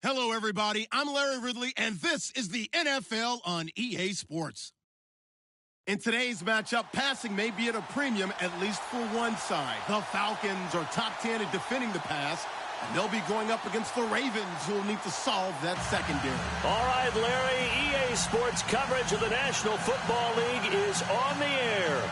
Hello, everybody. I'm Larry Ridley, and this is the NFL on EA Sports. In today's matchup, passing may be at a premium, at least for one side. The Falcons are top 10 at defending the pass, and they'll be going up against the Ravens, who will need to solve that secondary. All right, Larry, EA Sports coverage of the National Football League is on the air.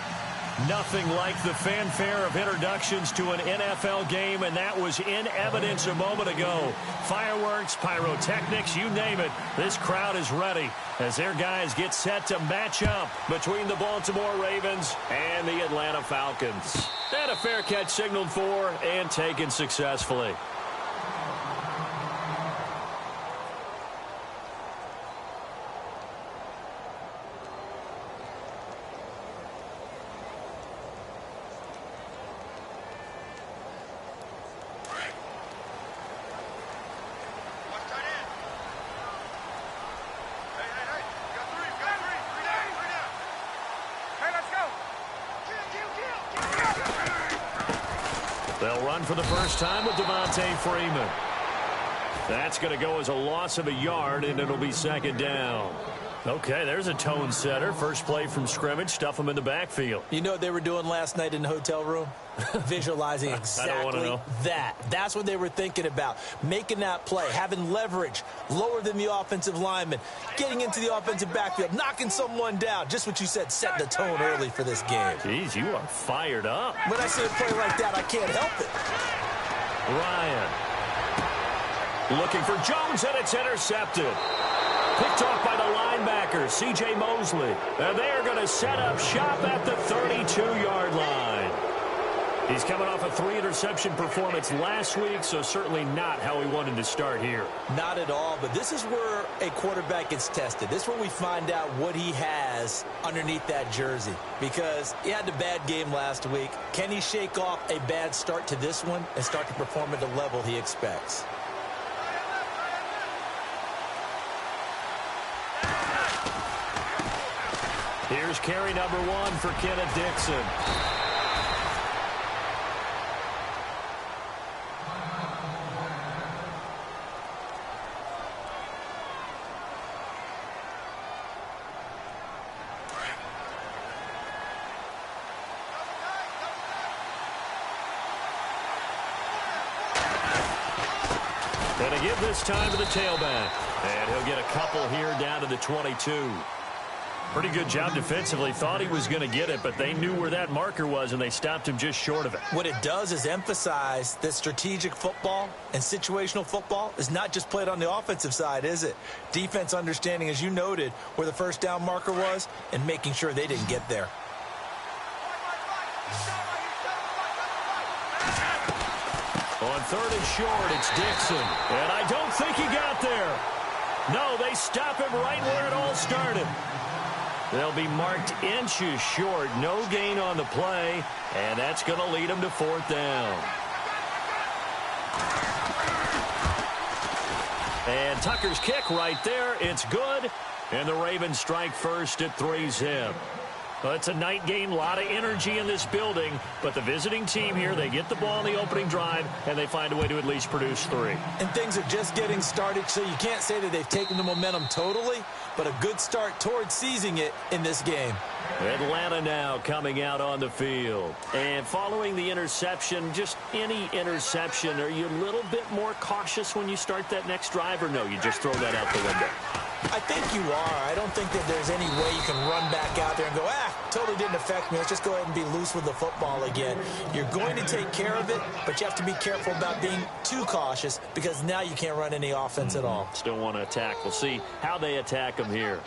Nothing like the fanfare of introductions to an NFL game, and that was in evidence a moment ago. Fireworks, pyrotechnics, you name it. This crowd is ready as their guys get set to match up between the Baltimore Ravens and the Atlanta Falcons. And a fair catch signaled for and taken successfully. They'll run for the first time with Devontae Freeman. That's going to go as a loss of a yard, and it'll be second down. Okay, there's a tone setter. First play from scrimmage, stuff them in the backfield. You know what they were doing last night in the hotel room? Visualizing exactly that. That's what they were thinking about. Making that play, having leverage, lower than the offensive lineman, getting into the offensive backfield, knocking someone down. Just what you said, set the tone early for this game. Jeez, you are fired up. When I see a play like that, I can't help it. Ryan looking for Jones, and it's intercepted. Picked off by the linebacker, C.J. Mosley. And they are going to set up shop at the 32-yard line. He's coming off a 3-interception performance last week, so certainly not how he wanted to start here. Not at all, but this is where a quarterback gets tested. This is where we find out what he has underneath that jersey, because he had a bad game last week. Can he shake off a bad start to this one and start to perform at the level he expects? Here's carry number 1 for Kenneth Dixon. Going to give this time to the tailback. And he'll get a couple here down to the 22. Pretty good job defensively. Thought he was going to get it, but they knew where that marker was, and they stopped him just short of it. What it does is emphasize that strategic football and situational football is not just played on the offensive side, is it? Defense understanding, as you noted, where the first down marker was and making sure they didn't get there. On 3rd and short, it's Dixon. And I don't think he got there. No, they stop him right where it all started. They'll be marked inches short. No gain on the play, and that's going to lead them to 4th down. And Tucker's kick right there. It's good, and the Ravens strike first at 3-zip. Well, it's a night game, a lot of energy in this building, but the visiting team here, they get the ball in the opening drive, and they find a way to at least produce 3. And things are just getting started, so you can't say that they've taken the momentum totally, but a good start towards seizing it in this game. Atlanta now coming out on the field. And following the interception, just any interception, are you a little bit more cautious when you start that next drive, or no, you just throw that out the window? I think you are. I don't think that there's any way you can run back out there and go, totally didn't affect me. Let's just go ahead and be loose with the football again. You're going to take care of it, but you have to be careful about being too cautious because now you can't run any offense at all. Still want to attack. We'll see how they attack them here.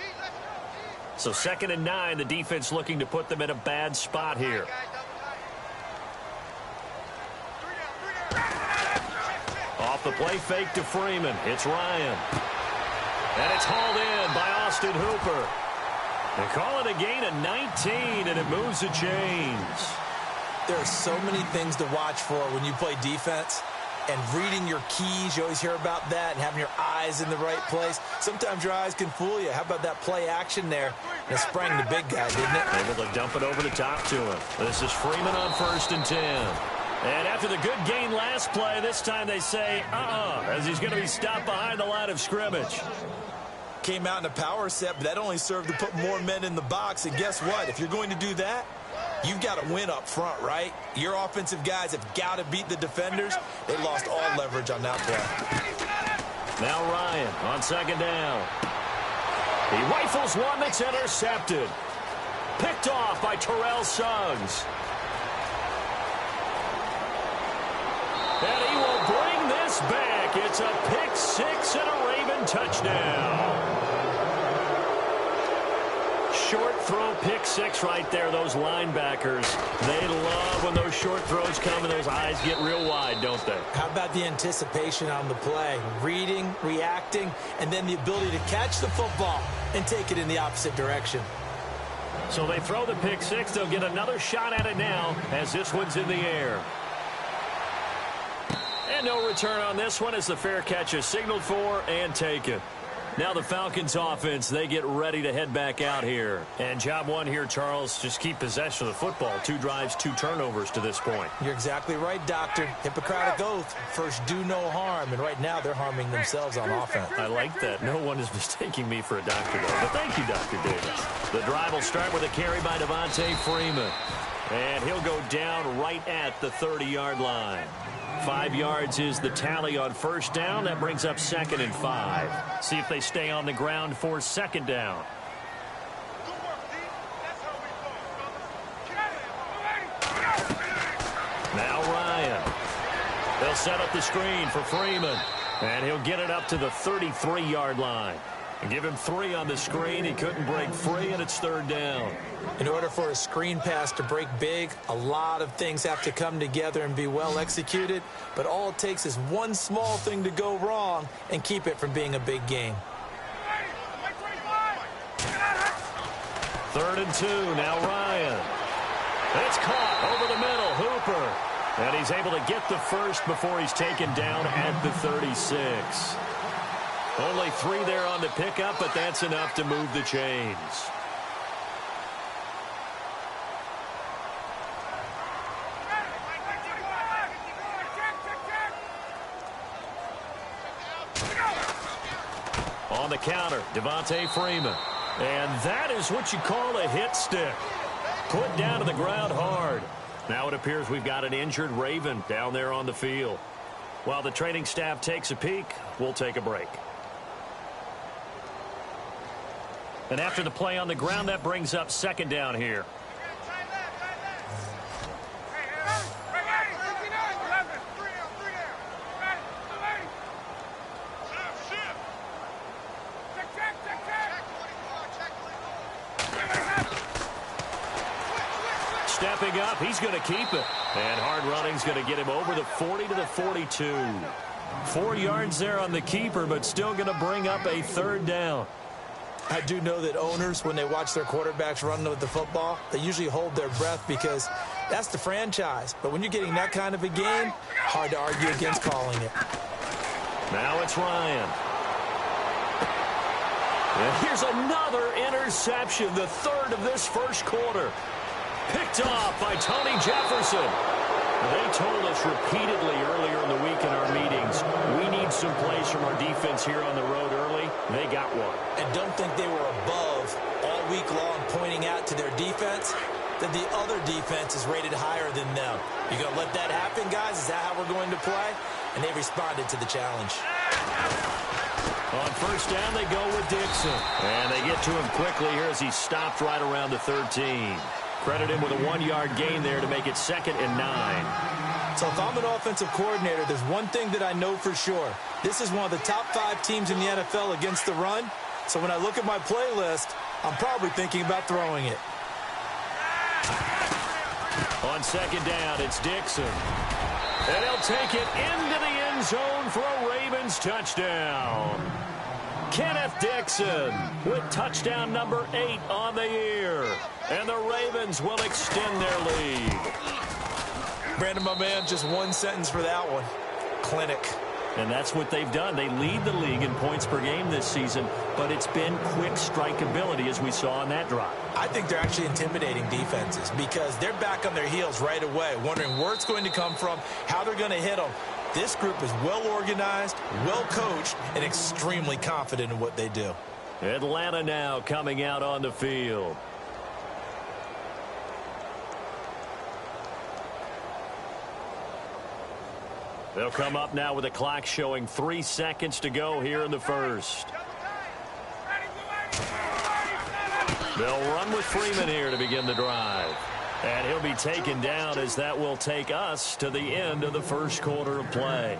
So 2nd and 9, the defense looking to put them in a bad spot here. Off the play fake to Freeman. It's Ryan. And it's hauled in by Austin Hooper. They call it a gain of 19, and it moves the chains. There are so many things to watch for when you play defense. And reading your keys, you always hear about that, and having your eyes in the right place. Sometimes your eyes can fool you. How about that play action there? And it sprang the big guy, didn't it? Able to dump it over the top to him. This is Freeman on 1st and 10. And after the good gain last play, this time they say, as he's going to be stopped behind the line of scrimmage. Came out in a power set, but that only served to put more men in the box. And guess what? If you're going to do that, you've got to win up front, right? Your offensive guys have got to beat the defenders. They lost all leverage on that play. Now Ryan on second down. He rifles one that's intercepted. Picked off by Terrell Suggs. And he will bring this back. It's a pick six and a Raven touchdown. Short throw pick six right there. Those linebackers, they love when those short throws come and those eyes get real wide, don't they? How about the anticipation on the play? Reading, reacting, and then the ability to catch the football and take it in the opposite direction. So they throw the pick six. They'll get another shot at it now as this one's in the air. And no return on this one as the fair catch is signaled for and taken. Now the Falcons offense, they get ready to head back out here. And job one here, Charles, just keep possession of the football. 2 drives, 2 turnovers to this point. You're exactly right, Doctor. Hippocratic oath. First, do no harm. And right now, they're harming themselves on offense. I like that. No one is mistaking me for a doctor, though. But thank you, Dr. Davis. The drive will start with a carry by Devontae Freeman. And he'll go down right at the 30-yard line. 5 yards is the tally on first down. That brings up 2nd and 5. See if they stay on the ground for 2nd down. Now Ryan. They'll set up the screen for Freeman. And he'll get it up to the 33-yard line. And give him 3 on the screen. He couldn't break free, and it's 3rd down. In order for a screen pass to break big, a lot of things have to come together and be well executed. But all it takes is one small thing to go wrong and keep it from being a big game. 3rd and 2. Now Ryan. It's caught over the middle. Hooper. And he's able to get the first before he's taken down at the 36. Only 3 there on the pickup, but that's enough to move the chains. On the counter, Devontae Freeman. And that is what you call a hit stick. Put down to the ground hard. Now it appears we've got an injured Raven down there on the field. While the training staff takes a peek, we'll take a break. And after the play on the ground, that brings up 2nd down here. Stepping up, he's going to keep it. And hard running's going to get him over the 40 to the 42. 4 yards there on the keeper, but still going to bring up a 3rd down. I do know that owners, when they watch their quarterbacks run with the football, they usually hold their breath because that's the franchise. But when you're getting that kind of a game, hard to argue against calling it. Now it's Ryan. And here's another interception, the 3rd of this first quarter. Picked off by Tony Jefferson. They told us repeatedly earlier in the week in our meetings, we need some plays from our defense here on the road early. They got one. And don't think they were above all week long pointing out to their defense that the other defense is rated higher than them. You going to let that happen, guys? Is that how we're going to play? And they responded to the challenge. On first down, they go with Dixon. And they get to him quickly here as he stopped right around the 13. Credit him with a 1-yard gain there to make it 2nd and 9. So if I'm an offensive coordinator, there's one thing that I know for sure. This is one of the top 5 teams in the NFL against the run. So when I look at my playlist, I'm probably thinking about throwing it. On 2nd down, it's Dixon. And he'll take it into the end zone for a Ravens touchdown. Kenneth Dixon with touchdown number 8 on the year. And the Ravens will extend their lead. Brandon, my man, just one sentence for that one. Clinic. And that's what they've done. They lead the league in points per game this season, but it's been quick strike ability as we saw on that drive. I think they're actually intimidating defenses because they're back on their heels right away, wondering where it's going to come from, how they're going to hit them. This group is well organized, well coached, and extremely confident in what they do. Atlanta now coming out on the field. They'll come up now with a clock showing 3 seconds to go here in the first. They'll run with Freeman here to begin the drive. And he'll be taken down as that will take us to the end of the first quarter of play.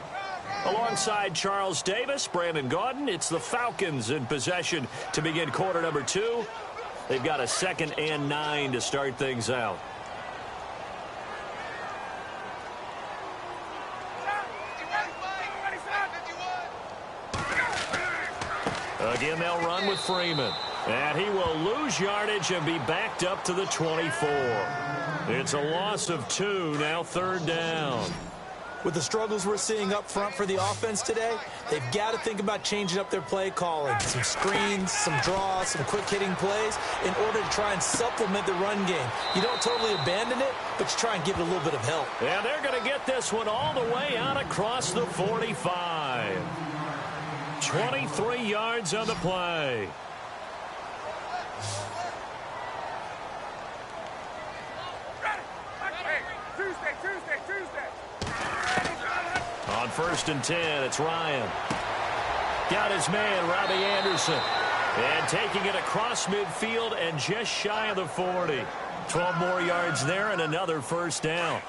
Alongside Charles Davis, Brandon Gaudin, it's the Falcons in possession to begin quarter number 2. They've got a 2nd and 9 to start things out. Again, they'll run with Freeman. And he will lose yardage and be backed up to the 24. It's a loss of 2, now 3rd down. With the struggles we're seeing up front for the offense today, they've got to think about changing up their play calling. Some screens, some draws, some quick-hitting plays in order to try and supplement the run game. You don't totally abandon it, but you try and give it a little bit of help. And they're going to get this one all the way out across the 45. 23 yards on the play. On 1st and 10, it's Ryan. Got his man, Robbie Anderson. And taking it across midfield and just shy of the 40. 12 more yards there and another 1st down.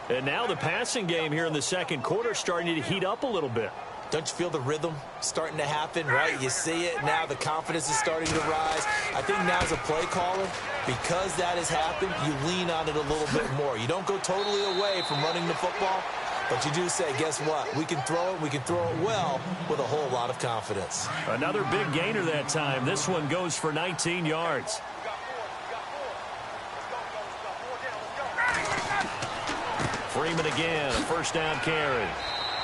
And now the passing game here in the 2nd quarter starting to heat up a little bit. Don't you feel the rhythm starting to happen, right? You see it now. The confidence is starting to rise. I think now as a play caller, because that has happened, you lean on it a little bit more. You don't go totally away from running the football, but you do say, guess what? We can throw it. We can throw it well with a whole lot of confidence. Another big gainer that time. This one goes for 19 yards. Freeman again, a 1st down carry.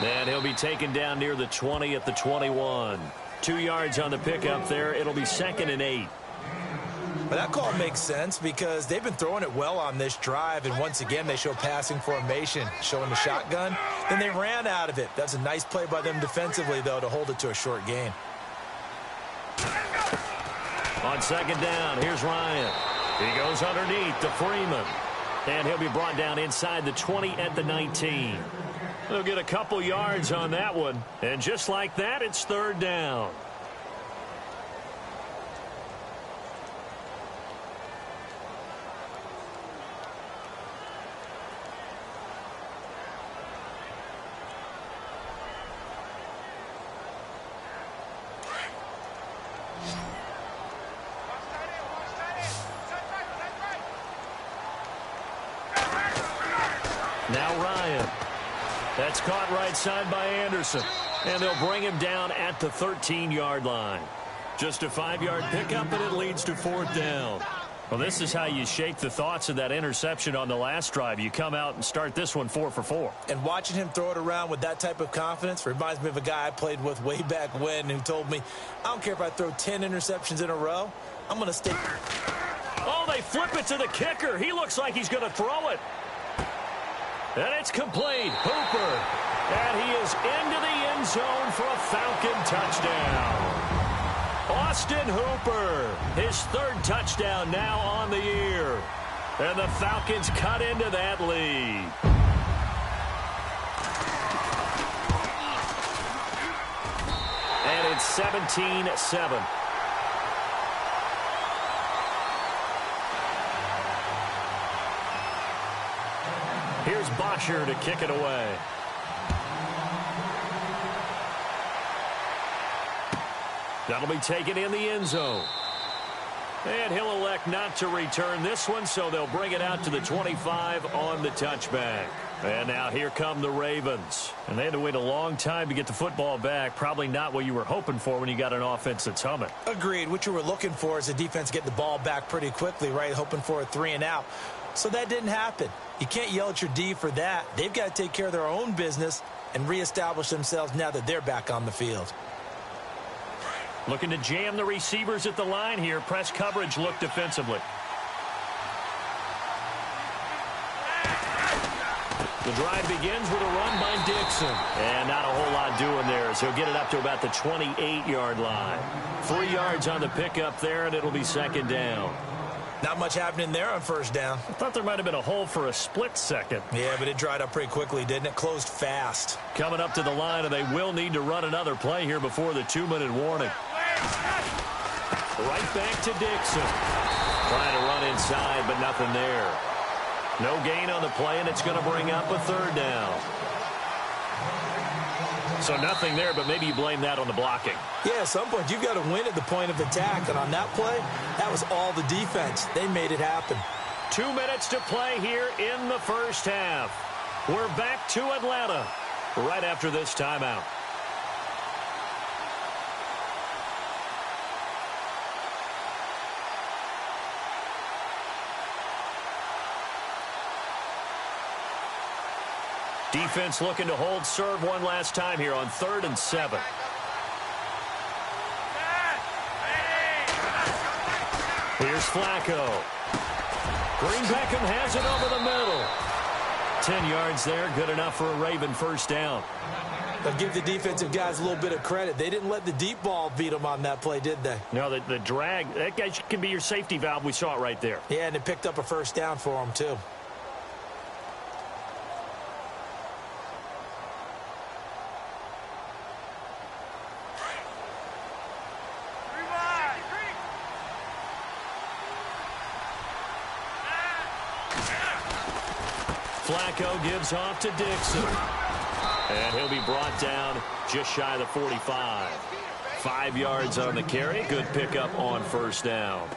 And he'll be taken down near the 20 at the 21. 2 yards on the pickup there. It'll be 2nd and 8. But that call makes sense because they've been throwing it well on this drive, and once again they show passing formation, showing the shotgun. Then they ran out of it. That's a nice play by them defensively, though, to hold it to a short gain. On 2nd down, here's Ryan. He goes underneath to Freeman. And he'll be brought down inside the 20 at the 19. They'll get a couple yards on that one. And just like that, it's 3rd down. Now Ryan. That's caught right side by Anderson. And they'll bring him down at the 13-yard line. Just a 5-yard pickup, and it leads to 4th down. Well, this is how you shake the thoughts of that interception on the last drive. You come out and start this one 4 for 4. And watching him throw it around with that type of confidence reminds me of a guy I played with way back when who told me, I don't care if I throw 10 interceptions in a row, I'm going to stay. Oh, they flip it to the kicker. He looks like he's going to throw it. And it's complete. Hooper. And he is into the end zone for a Falcon touchdown. Austin Hooper, his 3rd touchdown now on the year. And the Falcons cut into that lead. And it's 17-7. Here's Bosher to kick it away. That'll be taken in the end zone. And he'll elect not to return this one, so they'll bring it out to the 25 on the touchback. And now here come the Ravens. And they had to wait a long time to get the football back. Probably not what you were hoping for when you got an offense that's humming. Agreed. What you were looking for is a defense getting the ball back pretty quickly, right? Hoping for a 3 and out. So that didn't happen. You can't yell at your D for that. They've got to take care of their own business and reestablish themselves now that they're back on the field. Looking to jam the receivers at the line here. Press coverage look defensively. The drive begins with a run by Dixon. And not a whole lot doing there, so he'll get it up to about the 28-yard line. 3 yards on the pickup there, and it'll be second down. Not much happening there on first down. I thought there might have been a hole for a split second. Yeah, but it dried up pretty quickly, didn't it? Closed fast. Coming up to the line, and they will need to run another play here before the 2-minute warning. Right back to Dixon. Trying to run inside, but nothing there. No gain on the play, and it's going to bring up a third down. So nothing there, but maybe you blame that on the blocking. Yeah, at some point you've got to win at the point of attack, and on that play, that was all the defense. They made it happen. 2 minutes to play here in the first half. We're back to Atlanta right after this timeout. Defense looking to hold serve one last time here on 3rd and 7. Here's Flacco. Green Beckham has it over the middle. 10 yards there, good enough for a Raven first down. They'll give the defensive guys a little bit of credit. They didn't let the deep ball beat them on that play, did they? No, the drag, that guy can be your safety valve. We saw it right there. Yeah, and it picked up a first down for them, too. Flacco gives off to Dixon. And he'll be brought down just shy of the 45. 5 yards on the carry. Good pickup on first down.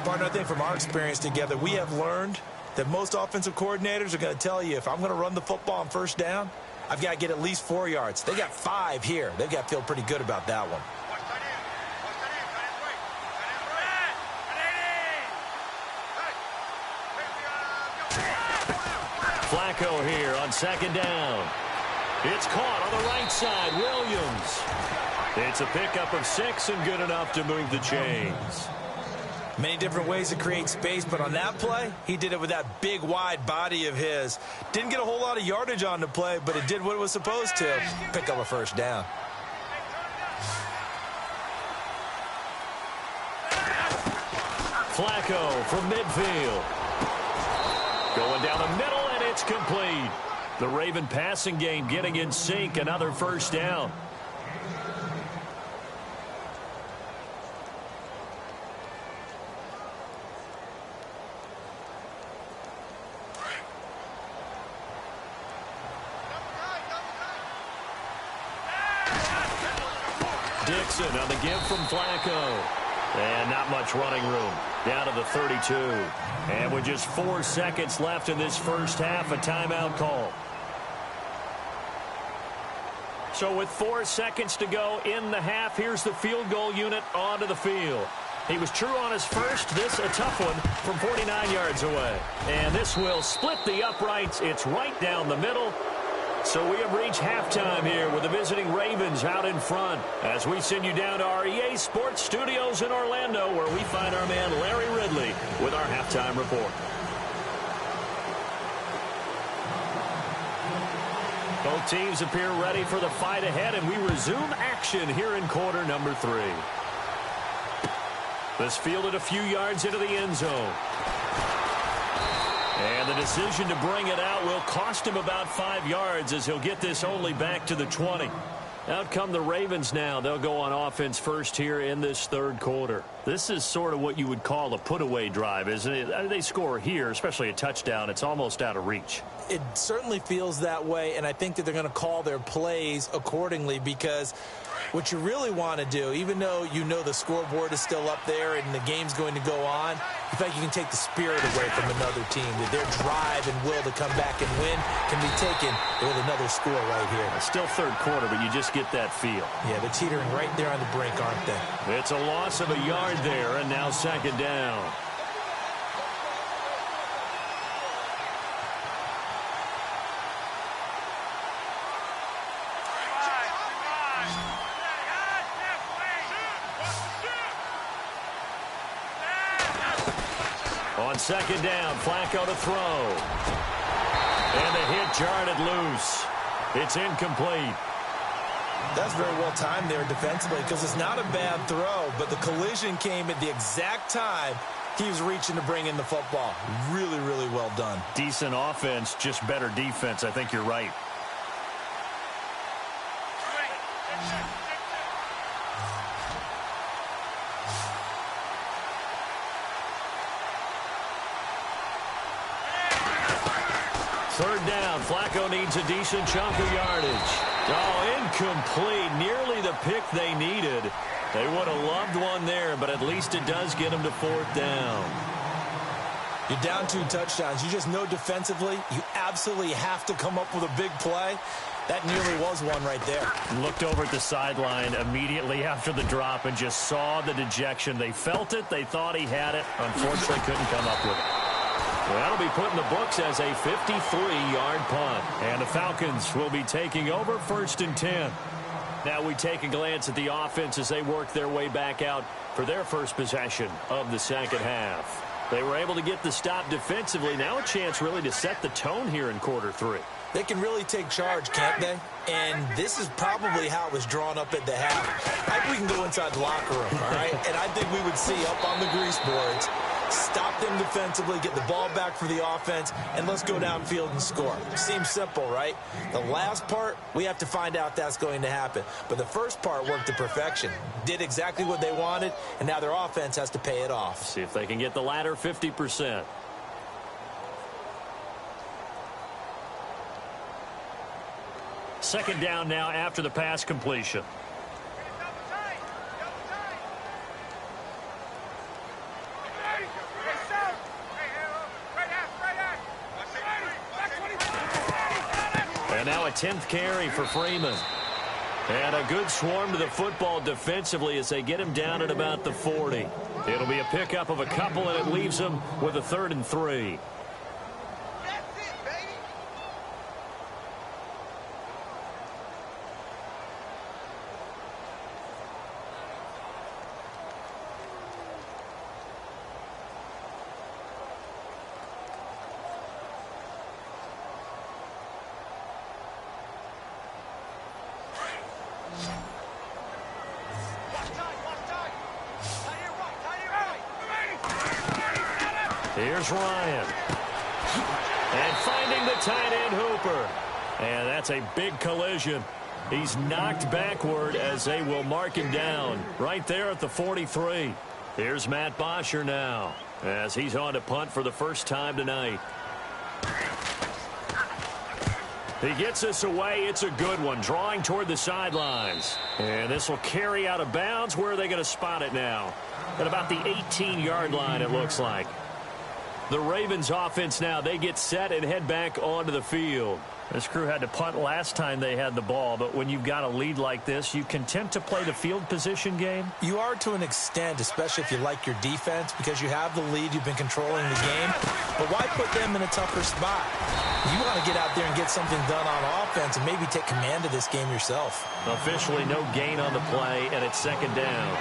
Partner, I think from our experience together, we have learned that most offensive coordinators are going to tell you, if I'm going to run the football on first down, I've got to get at least 4 yards. They got 5 here. They've got to feel pretty good about that one. Flacco here on second down. It's caught on the right side. Williams. It's a pickup of 6 and good enough to move the chains. Many different ways to create space, but on that play, he did it with that big, wide body of his. Didn't get a whole lot of yardage on the play, but it did what it was supposed to. Pick up a first down. Flacco from midfield. Going down the middle, and it's complete. The Raven passing game getting in sync. Another first down. Dixon on the give from Flacco. And not much running room. Down to the 32. And with just 4 seconds left in this first half, a timeout call. So with 4 seconds to go in the half, here's the field goal unit onto the field. He was true on his first. This a tough one from 49 yards away. And this will split the uprights. It's right down the middle. So we have reached halftime here with the visiting Ravens out in front as we send you down to our EA Sports Studios in Orlando, where we find our man Larry Ridley with our halftime report. Both teams appear ready for the fight ahead, and we resume action here in quarter number 3. This fielded a few yards into the end zone. And the decision to bring it out will cost him about 5 yards, as he'll get this only back to the 20. Out come the Ravens now. They'll go on offense first here in this third quarter. This is sort of what you would call a put-away drive, isn't it? They score here, especially a touchdown. It's almost out of reach. It certainly feels that way, and I think that they're going to call their plays accordingly, because what you really want to do, even though you know the scoreboard is still up there and the game's going to go on, you think you can take the spirit away from another team, that their drive and will to come back and win can be taken with another score right here. It's still third quarter, but you just get that feel. Yeah, they're teetering right there on the brink, aren't they? It's a loss of a yard there, and now second down. On second down, Flacco to throw. And the hit jarred it loose. It's incomplete. That's very well timed there defensively because it's not a bad throw, but the collision came at the exact time he was reaching to bring in the football. Really, really well done. Decent offense, just better defense. I think you're right. Third down, Flacco needs a decent chunk of yardage. Oh, incomplete. Nearly the pick they needed. They would have loved one there, but at least it does get them to fourth down. You're down 2 touchdowns. You just know defensively you absolutely have to come up with a big play. That nearly was one right there. Looked over at the sideline immediately after the drop and just saw the dejection. They felt it. They thought he had it. Unfortunately, couldn't come up with it. Well, that'll be put in the books as a 53-yard punt. And the Falcons will be taking over 1st and 10. Now we take a glance at the offense as they work their way back out for their first possession of the second half. They were able to get the stop defensively. Now a chance really to set the tone here in quarter 3. They can really take charge, can't they? And this is probably how it was drawn up at the half. I think we can go inside the locker room, all right? And I think we would see up on the grease boards, stop them defensively, get the ball back for the offense, and let's go downfield and score. Seems simple, right? The last part, we have to find out that's going to happen. But the first part worked to perfection. Did exactly what they wanted, and now their offense has to pay it off. See if they can get the latter 50%. Second down now after the pass completion. And now a 10th carry for Freeman. And a good swarm to the football defensively as they get him down at about the 40. It'll be a pickup of a couple, and it leaves them with a 3rd and 3. Here's Ryan. And finding the tight end Hooper. And that's a big collision. He's knocked backward as they will mark him down right there at the 43. Here's Matt Bosher now as he's on to punt for the first time tonight. He gets this away. It's a good one, drawing toward the sidelines. And this will carry out of bounds. Where are they going to spot it now? At about the 18-yard line, it looks like. The Ravens offense now, they get set and head back onto the field. This crew had to punt last time they had the ball, but when you've got a lead like this, you content to play the field position game? You are to an extent, especially if you like your defense, because you have the lead, you've been controlling the game. But why put them in a tougher spot? You want to get out there and get something done on offense and maybe take command of this game yourself. Officially no gain on the play, and it's second down.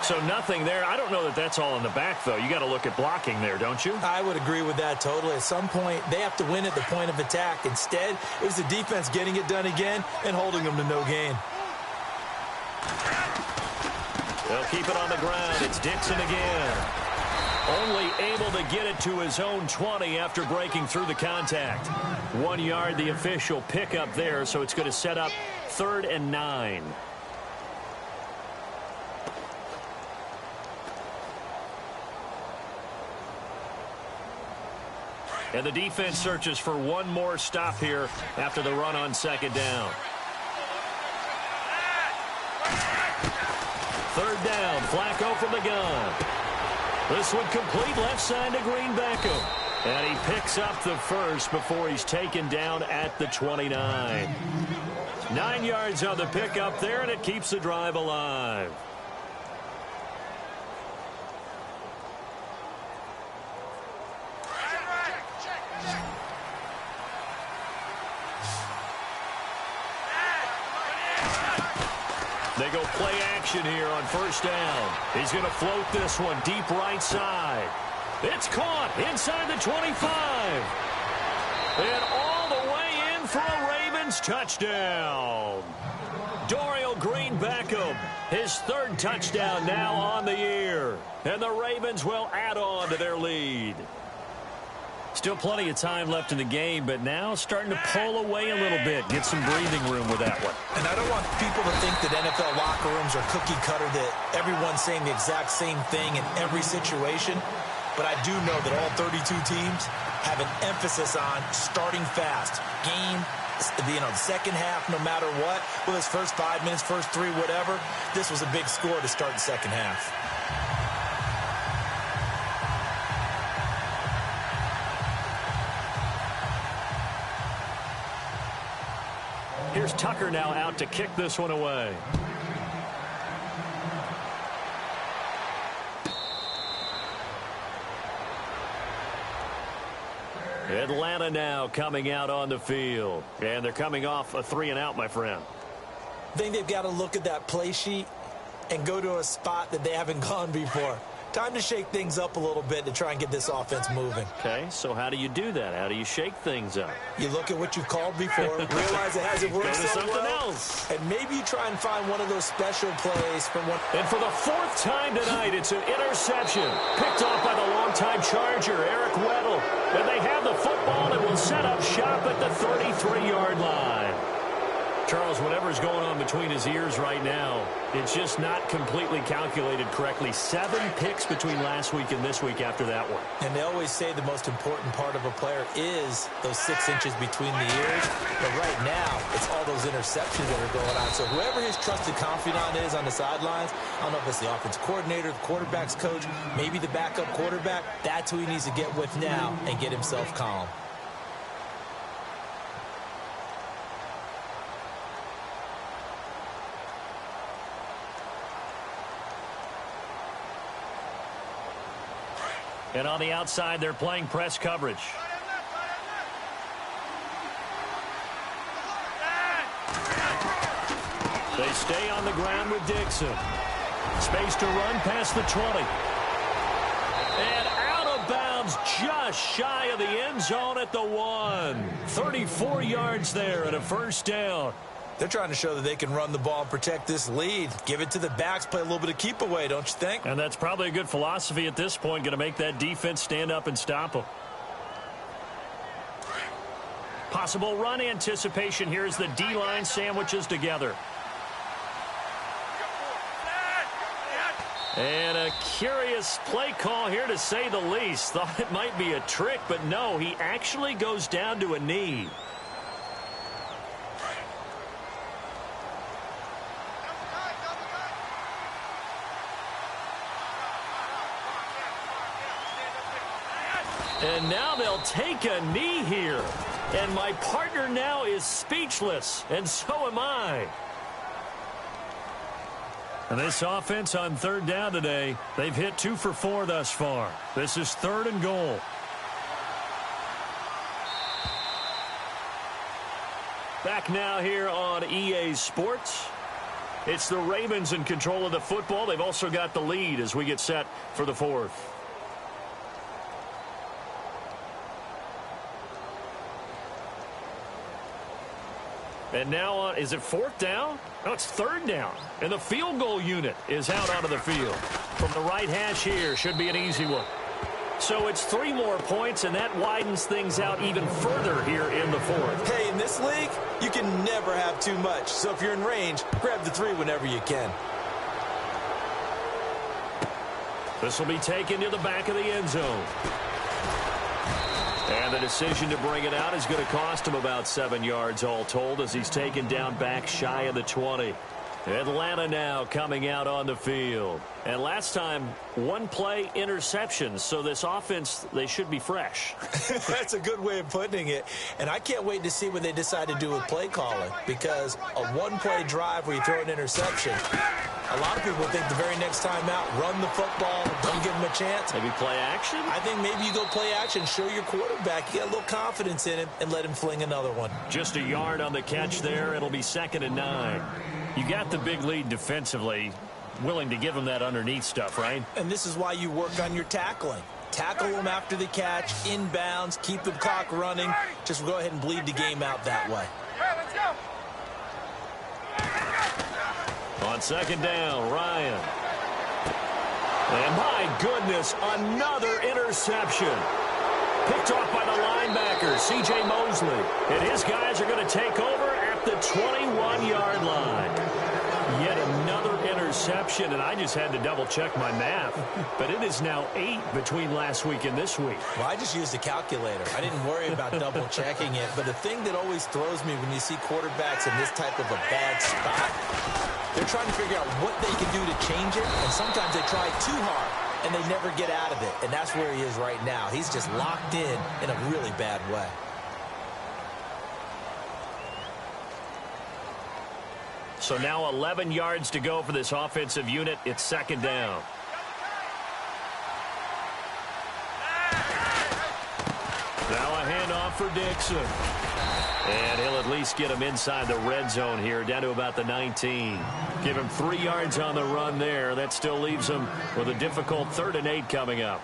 So nothing there. I don't know that that's all in the back, though. You got to look at blocking there, don't you? I would agree with that totally. At some point, they have to win at the point of attack. Instead, it was the defense getting it done again and holding them to no gain. They'll keep it on the ground. It's Dixon again. Only able to get it to his own 20 after breaking through the contact. 1 yard, the official pickup there, so it's going to set up 3rd and 9. And the defense searches for one more stop here after the run on second down. 3rd down, Flacco from the gun. This one complete left side to Green Beckham. And he picks up the first before he's taken down at the 29. 9 yards on the pickup there, and it keeps the drive alive. They go play action here on 1st down. He's going to float this one deep right side. It's caught inside the 25. And all the way in for a Ravens touchdown. Dorial Green-Beckham, his third touchdown now on the year. And the Ravens will add on to their lead. Still plenty of time left in the game, but now starting to pull away a little bit. Get some breathing room with that one. And I don't want people to think that NFL locker rooms are cookie cutter, that everyone's saying the exact same thing in every situation. But I do know that all 32 teams have an emphasis on starting fast. Game, the second half, no matter what. Well, this first 5 minutes, first 3, whatever. This was a big score to start the second half. Here's Tucker now out to kick this one away. Atlanta now coming out on the field. And they're coming off a 3-and-out, my friend. I think they've got to look at that play sheet and go to a spot that they haven't gone before. Time to shake things up a little bit to try and get this offense moving. Okay, so how do you do that? How do you shake things up? You look at what you've called before, realize it hasn't worked so something well, else. and maybe you try and find one of those special plays from one. And for the 4th time tonight, it's an interception. Picked off by the longtime Charger, Eric Weddle. And they have the football and will set up shop at the 33-yard line. Charles, whatever's going on between his ears right now, it's just not completely calculated correctly. 7 picks between last week and this week after that one. And they always say the most important part of a player is those 6 inches between the ears. But right now, it's all those interceptions that are going on. So whoever his trusted confidant is on the sidelines, I don't know if it's the offensive coordinator, the quarterback's coach, maybe the backup quarterback, that's who he needs to get with now and get himself calm. And on the outside, they're playing press coverage. They stay on the ground with Dixon. Space to run past the 20. And out of bounds just shy of the end zone at the 1. 34 yards there and a first down. They're trying to show that they can run the ball and protect this lead. Give it to the backs, play a little bit of keep away, don't you think? And that's probably a good philosophy at this point, going to make that defense stand up and stop them. Possible run anticipation here as the D-line sandwiches together. And a curious play call here, to say the least. Thought it might be a trick, but no, he actually goes down to a knee. And now they'll take a knee here. And my partner now is speechless, and so am I. And this offense on 3rd down today, they've hit 2 for 4 thus far. This is 3rd and goal. Back now here on EA Sports. It's the Ravens in control of the football. They've also got the lead as we get set for the 4th. And now, is it 4th down? No, it's 3rd down. And the field goal unit is out onto the field. From the right hash here, should be an easy one. So it's 3 more points, and that widens things out even further here in the 4th. Hey, in this league, you can never have too much. So if you're in range, grab the 3 whenever you can. This will be taken to the back of the end zone. And the decision to bring it out is going to cost him about 7 yards all told, as he's taken down back shy of the 20. Atlanta now coming out on the field. And last time, 1 play interceptions. So this offense, they should be fresh. That's a good way of putting it. And I can't wait to see what they decide to do with play calling. Because a 1-play drive where you throw an interception, a lot of people think the very next time out, run the football, don't give them a chance. Maybe play action? I think maybe you go play action, show your quarterback you got a little confidence in him, and let him fling another one. Just a yard on the catch there. It'll be 2nd and 9. You got the big lead defensively, willing to give him that underneath stuff, right? And this is why you work on your tackling. Tackle them after the catch, inbounds, keep the clock running. Just go ahead and bleed the game out that way. On second down, Ryan. And my goodness, another interception. Picked off by the linebacker, C.J. Mosley. And his guys are going to take over at the 21-yard line. Yet another interception, and I just had to double-check my math. But it is now 8 between last week and this week. Well, I just used a calculator. I didn't worry about double-checking it. But the thing that always throws me when you see quarterbacks in this type of a bad spot, they're trying to figure out what they can do to change it, and sometimes they try too hard, and they never get out of it. And that's where he is right now. He's just locked in a really bad way. So now 11 yards to go for this offensive unit. It's second down. Now a handoff for Dixon. And he'll at least get him inside the red zone here, down to about the 19. Give him 3 yards on the run there. That still leaves him with a difficult 3rd and 8 coming up.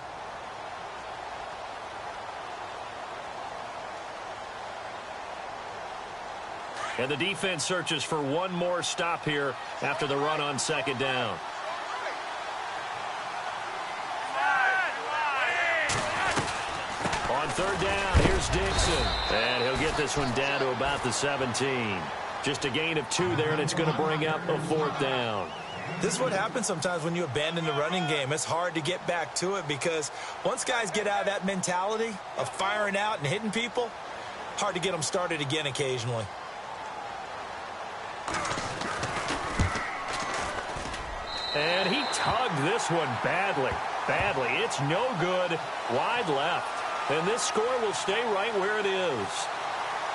And the defense searches for one more stop here after the run on second down. On third down, here's Dixon. And he'll get this one down to about the 17. Just a gain of 2 there, and it's going to bring up a 4th down. This is what happens sometimes when you abandon the running game. It's hard to get back to it because once guys get out of that mentality of firing out and hitting people, hard to get them started again occasionally. And he tugged this one badly. It's no good. Wide left. And this score will stay right where it is.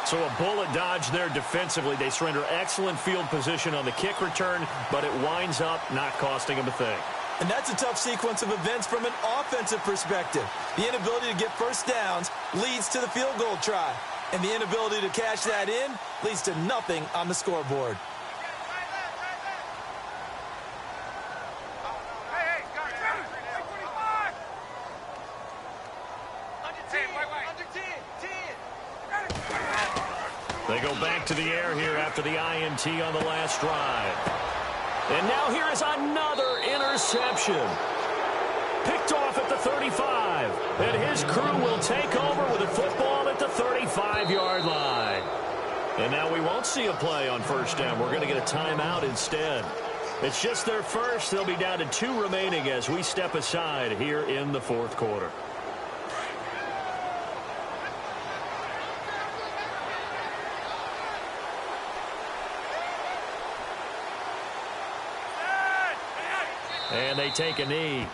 So a bullet dodge there defensively. They surrender excellent field position on the kick return, but it winds up not costing them a thing. And that's a tough sequence of events from an offensive perspective. The inability to get first downs leads to the field goal try. And the inability to cash that in leads to nothing on the scoreboard. They go back to the air here after the INT on the last drive. And now here is another interception. Picked off at the 35. And his crew will take over with the football at the 35-yard line. And now we won't see a play on first down. We're going to get a timeout instead. It's just their first. They'll be down to 2 remaining as we step aside here in the 4th quarter. And they take a knee.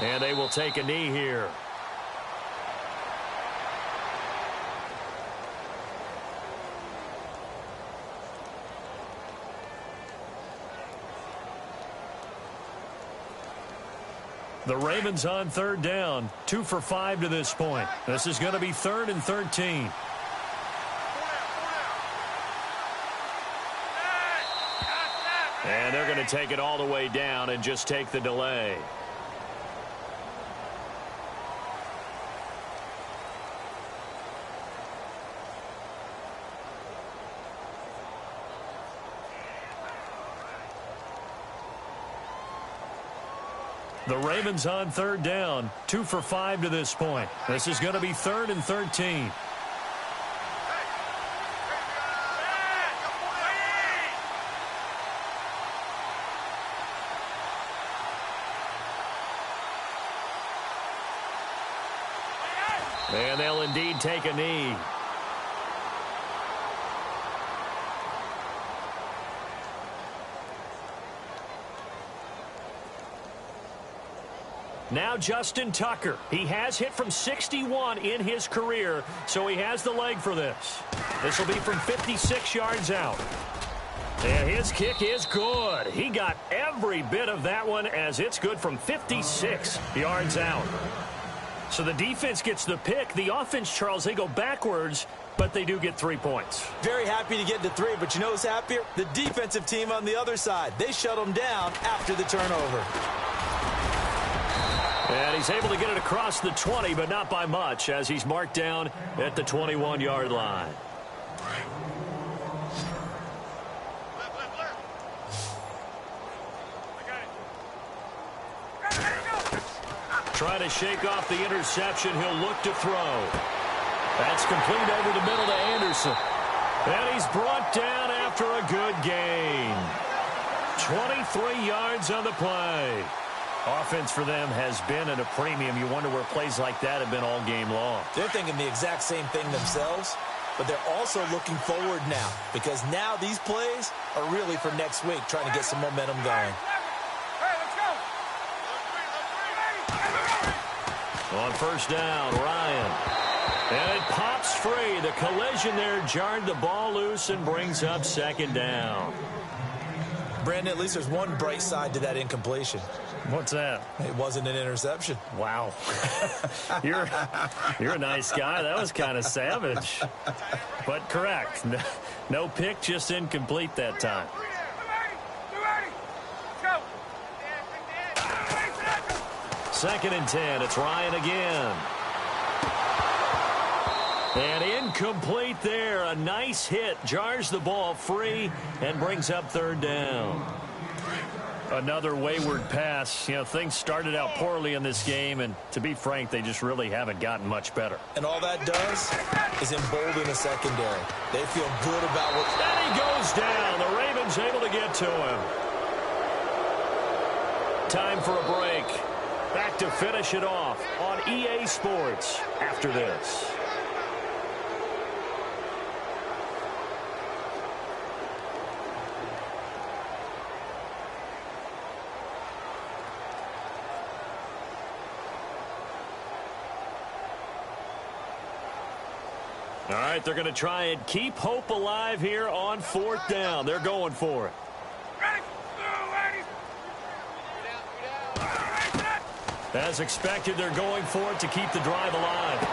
And they will take a knee here. The Ravens on third down, 2 for 5 to this point. This is going to be 3rd and 13. And they're going to take it all the way down and just take the delay. The Ravens on third down, 2 for 5 to this point. This is going to be 3rd and 13. And they'll indeed take a knee. Now Justin Tucker. He has hit from 61 in his career, so he has the leg for this. This will be from 56 yards out. And his kick is good. He got every bit of that one as it's good from 56 yards out. So the defense gets the pick. The offense, Charles, they go backwards, but they do get 3 points. Very happy to get to 3, but you know who's happier? The defensive team on the other side. They shut them down after the turnover. And he's able to get it across the 20, but not by much, as he's marked down at the 21-yard line. Trying to shake off the interception. He'll look to throw. That's complete over the middle to Anderson. And he's brought down after a good gain. 23 yards on the play. Offense for them has been at a premium. You wonder where plays like that have been all game long. They're thinking the exact same thing themselves, but they're also looking forward now because now these plays are really for next week, trying to get some momentum going. On first down, Ryan. And it pops free. The collision there jarred the ball loose and brings up second down. Brandon, at least there's one bright side to that incompletion. What's that? It wasn't an interception. Wow. You're a nice guy. That was kind of savage. But correct. No pick, just incomplete that time. Second and 10. It's Ryan again. And incomplete there. A nice hit. Jars the ball free and brings up third down. Another wayward pass. You know, things started out poorly in this game, and to be frank, they just really haven't gotten much better. And all that does is embolden the secondary. They feel good about what... And he goes down. The Ravens able to get to him. Time for a break. Back to finish it off on EA Sports after this. All right, they're going to try and keep hope alive here on fourth down. They're going for it. As expected, they're going for it to keep the drive alive.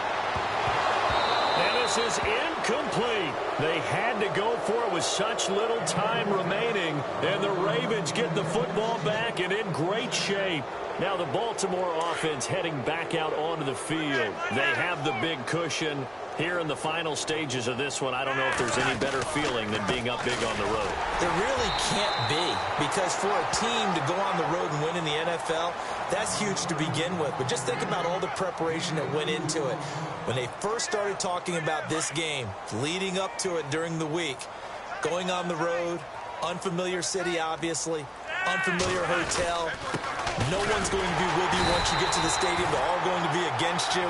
And this is incomplete. They had to go for it with such little time remaining. And the Ravens get the football back and in great shape. Now the Baltimore offense heading back out onto the field. They have the big cushion. Here in the final stages of this one, I don't know if there's any better feeling than being up big on the road. There really can't be, because for a team to go on the road and win in the NFL, that's huge to begin with. But just think about all the preparation that went into it. When they first started talking about this game, leading up to it during the week, going on the road, unfamiliar city, obviously, unfamiliar hotel. No one's going to be with you once you get to the stadium. They're all going to be against you.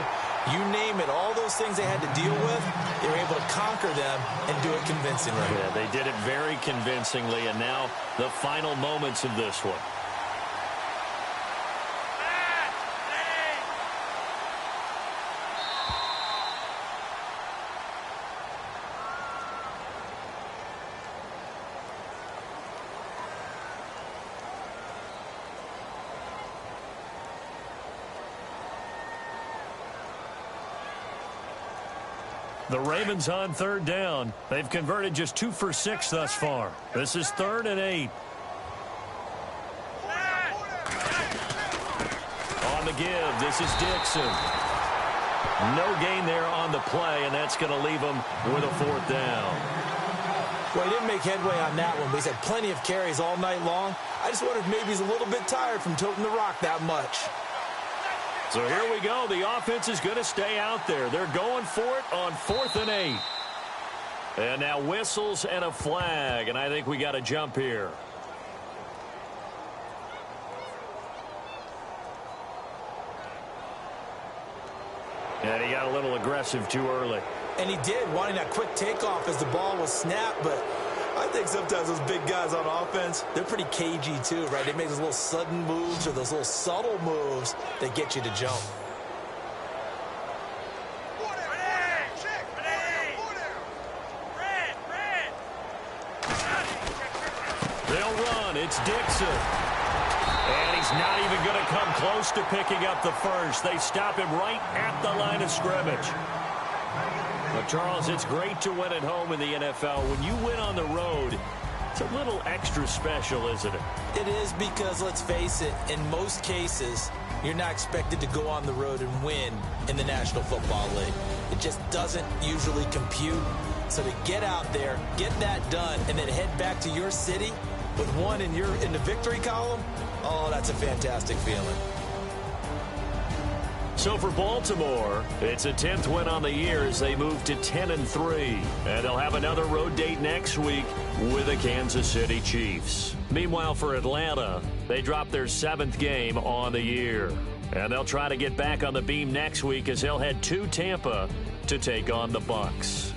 You name it, all those things they had to deal with, they were able to conquer them and do it convincingly. Yeah, they did it very convincingly, and now the final moments of this one. The Ravens on third down. They've converted just 2 for 6 thus far. This is 3rd and 8. On the give, this is Dixon. No gain there on the play, and that's going to leave him with a 4th down. Well, he didn't make headway on that one, but he's had plenty of carries all night long. I just wonder if maybe he's a little bit tired from toting the rock that much. So here we go. The offense is going to stay out there. They're going for it on 4th and 8. And now whistles and a flag, and I think we got a jump here. And he got a little aggressive too early. And he did, wanting that quick takeoff as the ball was snapped, but I think sometimes those big guys on offense, they're pretty cagey too, right? They make those little sudden moves or those little subtle moves that get you to jump. They'll run. It's Dixon. And he's not even going to come close to picking up the first. They stop him right at the line of scrimmage. But, Charles, it's great to win at home in the NFL. When you win on the road, it's a little extra special, isn't it? It is because, let's face it, in most cases, you're not expected to go on the road and win in the National Football League. It just doesn't usually compute. So to get out there, get that done, and then head back to your city with one in the victory column, oh, that's a fantastic feeling. So for Baltimore, it's a 10th win on the year as they move to 10-3. And they'll have another road date next week with the Kansas City Chiefs. Meanwhile, for Atlanta, they dropped their 7th game on the year. And they'll try to get back on the beam next week as they'll head to Tampa to take on the Bucs.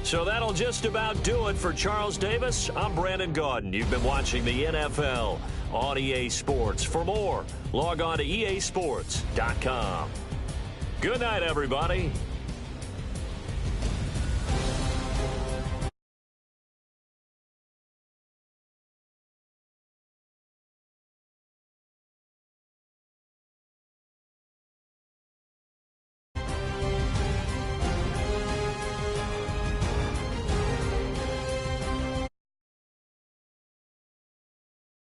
So that'll just about do it for Charles Davis. I'm Brandon Gaudin. You've been watching the NFL on EA Sports. For more, log on to easports.com. Good night, everybody.